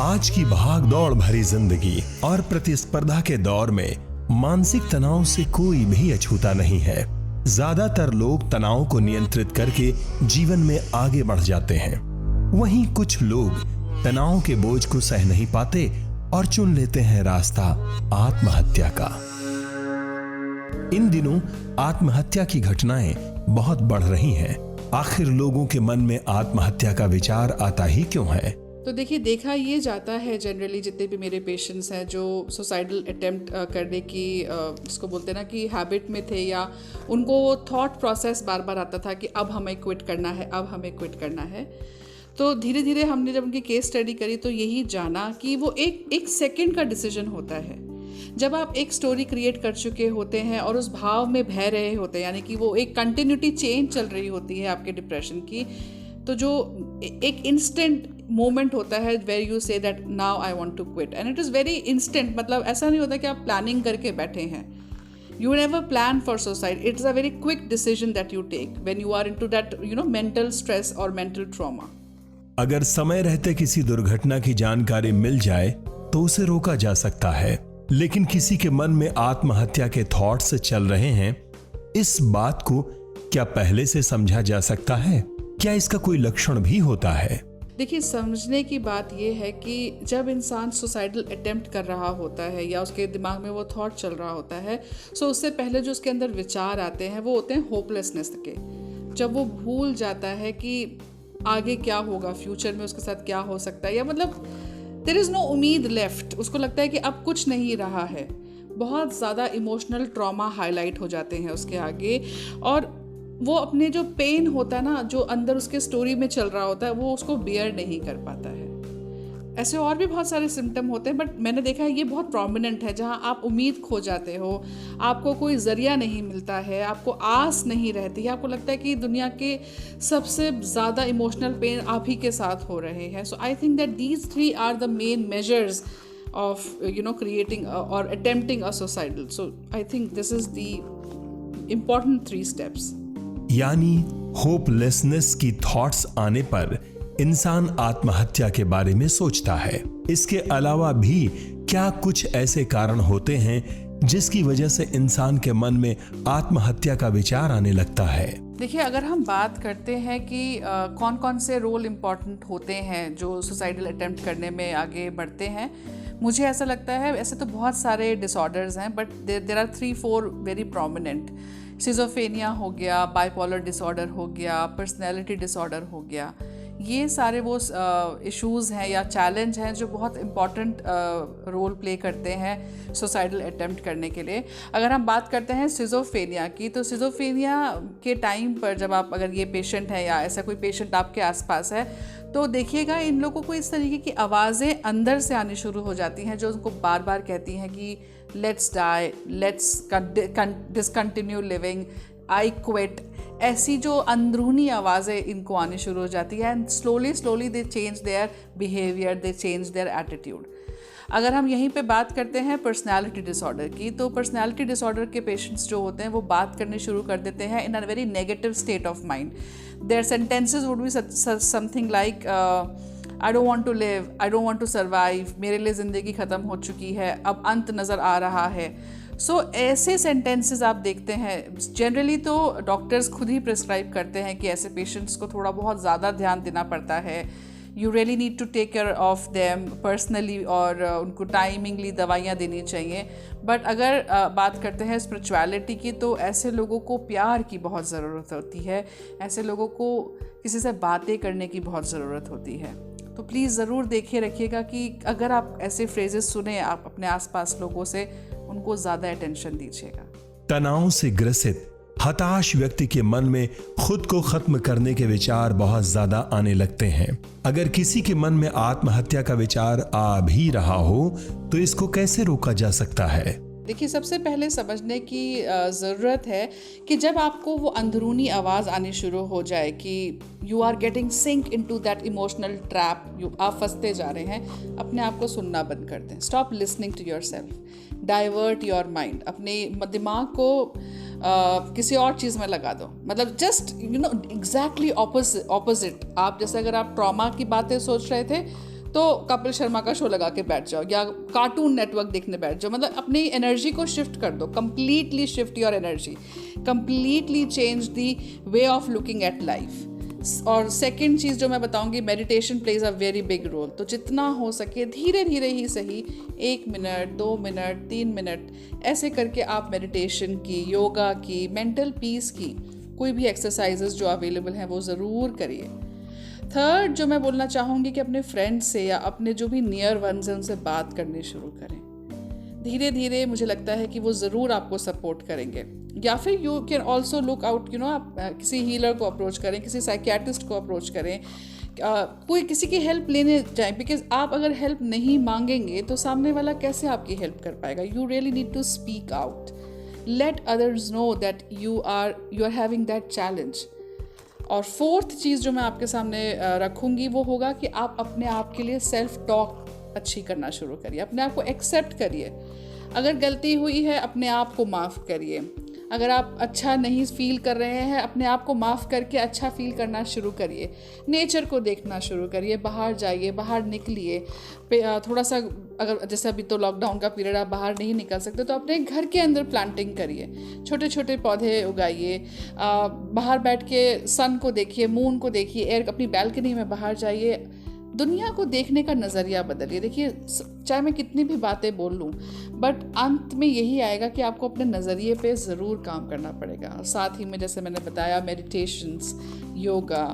आज की भाग दौड़ भरी जिंदगी और प्रतिस्पर्धा के दौर में मानसिक तनाव से कोई भी अछूता नहीं है। ज्यादातर लोग तनाव को नियंत्रित करके जीवन में आगे बढ़ जाते हैं। वहीं कुछ लोग तनाव के बोझ को सह नहीं पाते और चुन लेते हैं रास्ता आत्महत्या का। इन दिनों आत्महत्या की घटनाएं बहुत बढ़ रही हैं। आखिर लोगों के मन में आत्महत्या का विचार आता ही क्यों है? तो देखिए, देखा ये जाता है जनरली जितने भी मेरे पेशेंट्स हैं जो सुसाइडल अटेम्प्ट करने की जिसको बोलते हैं ना कि हैबिट में थे, या उनको वो थॉट प्रोसेस बार बार आता था कि अब हमें क्विट करना है, अब हमें क्विट करना है। तो धीरे धीरे हमने जब उनकी केस स्टडी करी तो यही जाना कि वो एक सेकंड का डिसीजन होता है। जब आप एक स्टोरी क्रिएट कर चुके होते हैं और उस भाव में बह रहे होते हैं, यानी कि वो एक कंटिन्यूटी चेंज चल रही होती है आपके डिप्रेशन की, तो जो एक इंस्टेंट मोमेंट होता है where you say that now I want to quit, and it is very instant. मतलब ऐसा नहीं होता कि आप प्लानिंग करके बैठे हैं। You never plan for suicide, it's a very quick decision that you take when you are into that mental stress और मेंटल ट्रॉमा। अगर समय रहते किसी दुर्घटना की जानकारी मिल जाए तो उसे रोका जा सकता है, लेकिन किसी के मन में आत्महत्या के थॉट्स चल रहे हैं, इस बात को क्या पहले से समझा जा सकता है? क्या इसका कोई लक्षण भी होता है? देखिए, समझने की बात यह है कि जब इंसान सुसाइडल अटेम्प्ट कर रहा होता है या उसके दिमाग में वो थॉट चल रहा होता है, सो उससे पहले जो उसके अंदर विचार आते हैं वो होते हैं होपलेसनेस के। जब वो भूल जाता है कि आगे क्या होगा, फ्यूचर में उसके साथ क्या हो सकता है, या मतलब देयर इज़ नो उम्मीद लेफ्ट। उसको लगता है कि अब कुछ नहीं रहा है। बहुत ज़्यादा इमोशनल ट्रॉमा हाईलाइट हो जाते हैं उसके आगे, और वो अपने जो पेन होता है ना, जो अंदर उसके स्टोरी में चल रहा होता है, वो उसको बियर नहीं कर पाता है। ऐसे और भी बहुत सारे सिम्टम होते हैं, बट मैंने देखा है ये बहुत प्रोमिनेंट है, जहाँ आप उम्मीद खो जाते हो, आपको कोई जरिया नहीं मिलता है, आपको आस नहीं रहती है, आपको लगता है कि दुनिया के सबसे ज़्यादा इमोशनल पेन आप ही के साथ हो रहे हैं। So I think that these three are the main measures of creating और attempting a suicidal. So I think this is the important 3 steps। यानी होपलेसनेस की थॉट्स आने पर इंसान आत्महत्या के बारे में सोचता है। इसके अलावा भी क्या कुछ ऐसे कारण होते हैं जिसकी वजह से इंसान के मन में आत्महत्या का विचार आने लगता है? देखिए, अगर हम बात करते हैं कि कौन कौन से रोल इम्पॉर्टेंट होते हैं जो सुसाइडल अटेम्प्ट करने में आगे बढ़ते हैं, मुझे ऐसा लगता है, ऐसे तो बहुत सारे डिसऑर्डर्स हैं, but there are 3-4 very prominent. Schizophrenia हो गया, बाइपोलर डिसऑर्डर हो गया, पर्सनैलिटी डिसऑर्डर हो गया। ये सारे वो इश्यूज़ हैं या चैलेंज हैं जो बहुत इम्पॉर्टेंट रोल प्ले करते हैं सुसाइडल अटेम्प्ट करने के लिए। अगर हम बात करते हैं सिजोफेनिया की, तो सिजोफेनिया के टाइम पर जब आप अगर ये पेशेंट है या ऐसा कोई पेशेंट आपके आसपास है, तो देखिएगा इन लोगों को इस तरीके की आवाज़ें अंदर से आनी शुरू हो जाती हैं जो उनको बार बार कहती हैं कि let's die, let's discontinue living, I quit. ऐसी जो अंदरूनी आवाज़ें इनको आनी शुरू हो जाती है, and slowly they change their behaviour, they change their attitude. अगर हम यहीं पे बात करते हैं पर्सनालिटी डिसऑर्डर की, तो पर्सनालिटी डिसऑर्डर के पेशेंट्स जो होते हैं वो बात करने शुरू कर देते हैं in a very negative state of mind. Their sentences would be something like I don't want to live, I don't want to survive, मेरे लिए ज़िंदगी ख़त्म हो चुकी है, अब अंत नज़र आ रहा है। सो ऐसे सेंटेंसेस आप देखते हैं। जनरली तो डॉक्टर्स खुद ही प्रिस्क्राइब करते हैं कि ऐसे पेशेंट्स को थोड़ा बहुत ज़्यादा ध्यान देना पड़ता है। You really need to take care of them personally, और उनको टाइमिंगली दवाइयाँ देनी चाहिए। बट अगर बात करते हैं स्पिरिचुअलिटी की, तो ऐसे लोगों को प्यार की बहुत ज़रूरत होती है, ऐसे लोगों को किसी से बातें करने की बहुत ज़रूरत होती है। तो प्लीज़ ज़रूर देखिए रखिएगा कि अगर आप ऐसे फ्रेजेस सुने आप अपने आसपास लोगों से, उनको ज़्यादा अटेंशन दीजिएगा। तनाव से ग्रसित हताश व्यक्ति के मन में खुद को खत्म करने के विचार बहुत ज्यादा आने लगते हैं। अगर किसी के मन में आत्महत्या का विचार आ भी रहा हो तो इसको कैसे रोका जा सकता है? देखिए, सबसे पहले समझने की ज़रूरत है कि जब आपको वो अंदरूनी आवाज़ आनी शुरू हो जाए कि you are getting sink into that emotional trap, आप फंसते जा रहे हैं, अपने आप को सुनना बंद कर दें। Stop listening to yourself, divert your mind, अपने दिमाग को किसी और चीज़ में लगा दो। मतलब जस्ट एग्जैक्टली ऑपोजिट। आप जैसे अगर आप ट्रॉमा की बातें सोच रहे थे, तो कपिल शर्मा का शो लगा के बैठ जाओ या कार्टून नेटवर्क देखने बैठ जाओ। मतलब अपनी एनर्जी को शिफ्ट कर दो, completely shift your energy, completely change the way of looking at life. और सेकंड चीज़ जो मैं बताऊंगी, meditation plays a very big role. तो जितना हो सके धीरे धीरे ही सही, 1 मिनट 2 मिनट 3 मिनट ऐसे करके आप मेडिटेशन की, योगा की, मेंटल पीस की कोई भी एक्सरसाइजेस जो अवेलेबल हैं वो ज़रूर करिए। थर्ड जो मैं बोलना चाहूँगी कि अपने फ्रेंड्स से या अपने जो भी नियर वंस हैं उनसे बात करनी शुरू करें। धीरे धीरे मुझे लगता है कि वो ज़रूर आपको सपोर्ट करेंगे। या फिर you can also look out, आप किसी हीलर को अप्रोच करें, किसी साइकियाट्रिस्ट को अप्रोच करें, कोई किसी की हेल्प लेने जाएं। बिकॉज आप अगर हेल्प नहीं मांगेंगे तो सामने वाला कैसे आपकी हेल्प कर पाएगा। You really need to speak out, let others know that you are having that challenge. और फोर्थ चीज़ जो मैं आपके सामने रखूँगी वो होगा कि आप अपने आप के लिए सेल्फ टॉक अच्छी करना शुरू करिए, अपने आप को एक्सेप्ट करिए। अगर गलती हुई है अपने आप को माफ़ करिए। अगर आप अच्छा नहीं फील कर रहे हैं अपने आप को माफ़ करके अच्छा फील करना शुरू करिए। नेचर को देखना शुरू करिए, बाहर जाइए, बाहर निकलिए। थोड़ा सा अगर जैसे अभी तो लॉकडाउन का पीरियड, आप बाहर नहीं निकल सकते तो अपने घर के अंदर प्लांटिंग करिए, छोटे छोटे पौधे उगाइए। बाहर बैठ के सन को देखिए, मून को देखिए, एयर अपनी बैल्कनी में बाहर जाइए। दुनिया को देखने का नज़रिया बदलिए। देखिए चाहे मैं कितनी भी बातें बोल लूँ बट अंत में यही आएगा कि आपको अपने नज़रिए पे ज़रूर काम करना पड़ेगा। साथ ही में जैसे मैंने बताया meditations, yoga,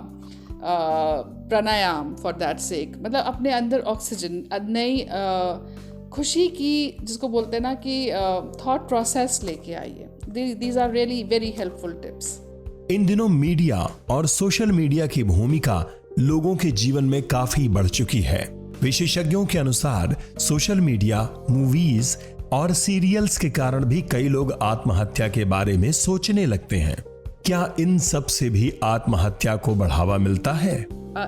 pranayama for that sake, मतलब अपने अंदर ऑक्सीजन, नई खुशी की जिसको बोलते हैं ना कि थॉट प्रोसेस लेके आइए। These are really very helpful tips. इन दिनों मीडिया और सोशल मीडिया की भूमिका लोगों के जीवन में काफी बढ़ चुकी है। विशेषज्ञों के अनुसार सोशल मीडिया, मूवीज और सीरियल्स के कारण भी कई लोग आत्महत्या के बारे में सोचने लगते हैं। क्या इन सब से भी आत्महत्या को बढ़ावा मिलता है?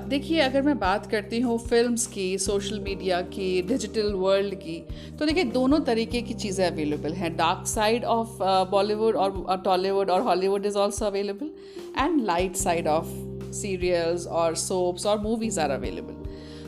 देखिए अगर मैं बात करती हूँ फिल्म्स की, सोशल मीडिया की, डिजिटल वर्ल्ड की, तो देखिए दोनों तरीके की चीज़ें अवेलेबल हैं। डार्क साइड ऑफ बॉलीवुड और टॉलीवुड और Hollywood is also available, and light side of serials और सोप्स और मूवीज़ आर अवेलेबल।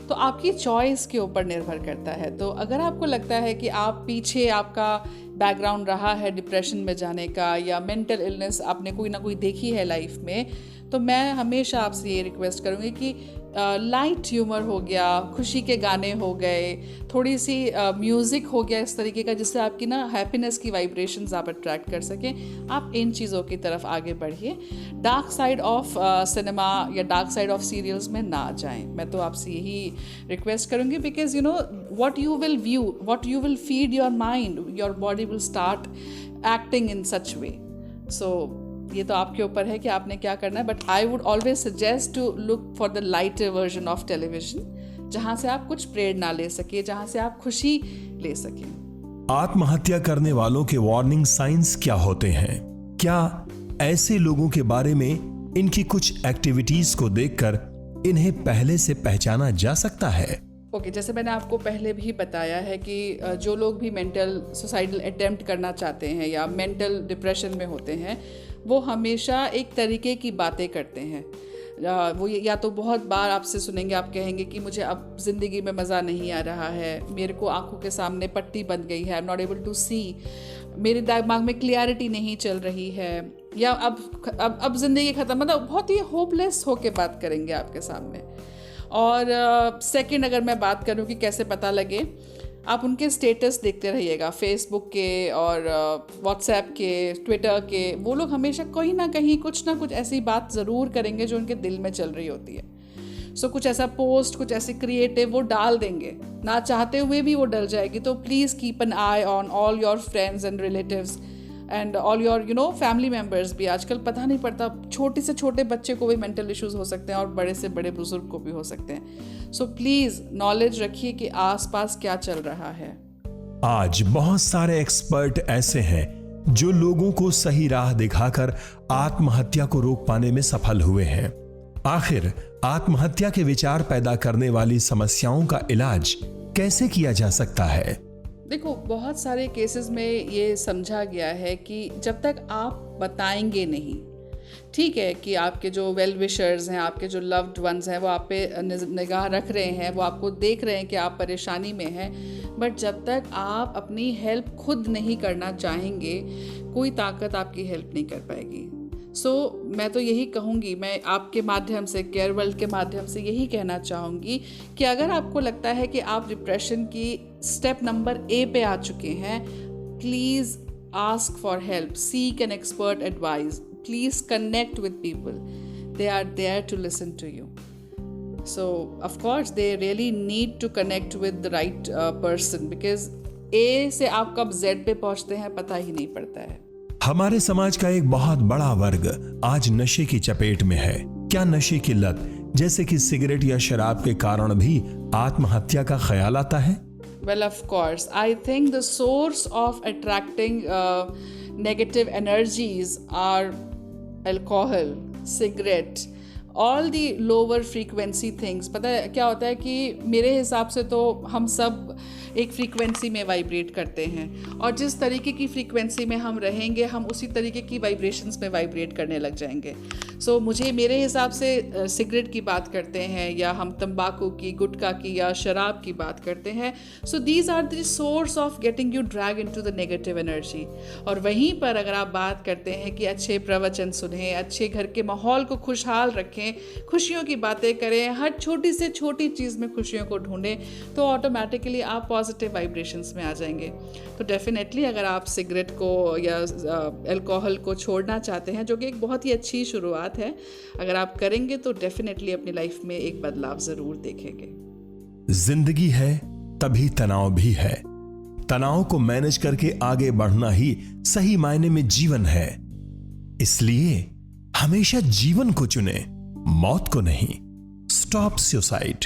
तो आपकी चॉइस के ऊपर निर्भर करता है। तो अगर आपको लगता है कि आप पीछे आपका बैकग्राउंड रहा है डिप्रेशन में जाने का या मेंटल इलनेस आपने कोई ना कोई देखी है लाइफ में, तो मैं हमेशा आपसे ये रिक्वेस्ट करूँगी कि लाइट ह्यूमर हो गया, खुशी के गाने हो गए, थोड़ी सी म्यूज़िक हो गया इस तरीके का जिससे आपकी ना हैप्पीनेस की वाइब्रेशंस आप अट्रैक्ट कर सकें। आप इन चीज़ों की तरफ आगे बढ़िए। डार्क साइड ऑफ सिनेमा या डार्क साइड ऑफ सीरियल्स में ना जाएं। मैं तो आपसे यही रिक्वेस्ट करूँगी because you know what you will view, what you will feed your mind, your body will start acting in such way. So ये तो आपके ऊपर है कि आपने क्या करना है, but I would always suggest to look for the lighter version of television, जहाँ से आप कुछ प्रेरणा ले सके, जहाँ से आप खुशी ले सकें। आत्महत्या करने वालों के वार्निंग साइंस क्या होते हैं? क्या ऐसे लोगों के बारे में इनकी कुछ एक्टिविटीज को देखकर इन्हें पहले से पहचाना जा सकता है? ओके, जैसे मैंने आपको पहले भी बताया है कि जो लोग भी मेंटल सुसाइडल अटेम्प्ट करना चाहते हैं या मेंटल डिप्रेशन में होते हैं वो हमेशा एक तरीके की बातें करते हैं। वो या तो बहुत बार आपसे सुनेंगे, आप कहेंगे कि मुझे अब ज़िंदगी में मज़ा नहीं आ रहा है, मेरे को आंखों के सामने पट्टी बन गई है, I am not able to see, मेरे दिमाग में क्लियरिटी नहीं चल रही है, या अब ज़िंदगी ख़त्म, मतलब बहुत ही होपलेस होके बात करेंगे आपके सामने। और सेकंड अगर मैं बात करूं कि कैसे पता लगे, आप उनके स्टेटस देखते रहिएगा, फेसबुक के और व्हाट्सएप के, ट्विटर के। वो लोग हमेशा कहीं ना कहीं कुछ ना कुछ ऐसी बात ज़रूर करेंगे जो उनके दिल में चल रही होती है। सो कुछ ऐसा पोस्ट, कुछ ऐसे क्रिएटिव वो डाल देंगे, ना चाहते हुए भी वो डल जाएगी। तो please keep an I on all your friends and relatives and all your family members भी। आजकल पता नहीं पड़ता, छोटे से छोटे बच्चे को भी मेंटल इश्यूज हो सकते हैं और बड़े से बड़े बुजुर्ग को भी हो सकते हैं। सो प्लीज़ नॉलेज रखिए कि आसपास क्या चल रहा है। आज बहुत सारे एक्सपर्ट ऐसे हैं जो लोगों को सही राह दिखाकर आत्महत्या को रोक पाने में सफल हुए हैं। आखिर आत्महत्या के विचार पैदा करने वाली समस्याओं का इलाज कैसे किया जा सकता है? देखो, बहुत सारे केसेस में ये समझा गया है कि जब तक आप बताएंगे नहीं, ठीक है कि आपके जो वेल विशर्स हैं, आपके जो लव्ड वंस हैं, वो आप पे निगाह रख रहे हैं, वो आपको देख रहे हैं कि आप परेशानी में हैं, बट जब तक आप अपनी हेल्प खुद नहीं करना चाहेंगे, कोई ताकत आपकी हेल्प नहीं कर पाएगी। मैं तो यही कहूँगी, मैं आपके माध्यम से, केयर वर्ल्ड के माध्यम से यही कहना चाहूँगी कि अगर आपको लगता है कि आप डिप्रेशन की स्टेप नंबर ए पे आ चुके हैं, please ask for help, seek an expert advice, please connect with people, they are there to listen to you. So of course they really need to connect with the right person, because A से आप कब Z पे पहुँचते हैं पता ही नहीं पड़ता है। हमारे समाज का एक बहुत बड़ा वर्ग आज नशे की चपेट में है। क्या नशे की लत जैसे कि सिगरेट या शराब के कारण भी आत्महत्या का ख्याल आता है? Well, of course, I think the source of attracting negative energies are alcohol, cigarette, all the lower frequency things। पता है क्या होता है कि मेरे हिसाब से तो हम सब एक फ्रीक्वेंसी में वाइब्रेट करते हैं, और जिस तरीके की फ्रीक्वेंसी में हम रहेंगे, हम उसी तरीके की वाइब्रेशंस में वाइब्रेट करने लग जाएंगे। मेरे हिसाब से सिगरेट की बात करते हैं, या हम तंबाकू की, गुटखा की, या शराब की बात करते हैं, so these are the source of getting you drag into the negative energy. और वहीं पर अगर आप बात करते हैं कि अच्छे प्रवचन सुनें, अच्छे घर के माहौल को खुशहाल रखें, खुशियों की बातें करें, हर छोटी से छोटी चीज़ में खुशियों को ढूंढें, तो ऑटोमेटिकली आप पॉजिटिव वाइब्रेशंस में आ जाएंगे। तो डेफिनेटली अगर आप सिगरेट को या अल्कोहल को छोड़ना चाहते हैं, जो कि एक बहुत ही अच्छी शुरुआत है, अगर आप करेंगे तो डेफिनेटली अपनी लाइफ में एक बदलाव ज़रूर देखेंगे। जिंदगी है तभी तनाव भी है। तनाव को मैनेज करके आगे बढ़ना ही सही मायने में जीवन है। इसलिए हमेशा जीवन को चुने, मौत को नहीं। Stop suicide.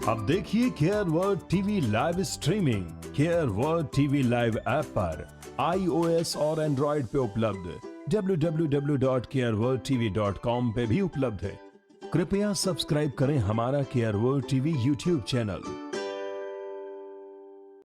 अब देखिए care world TV live streaming care world TV live app पर iOS और एंड्रॉइड पे उपलब्ध, www.careworldtv.com पे भी उपलब्ध है। कृपया सब्सक्राइब करें हमारा care world TV YouTube channel.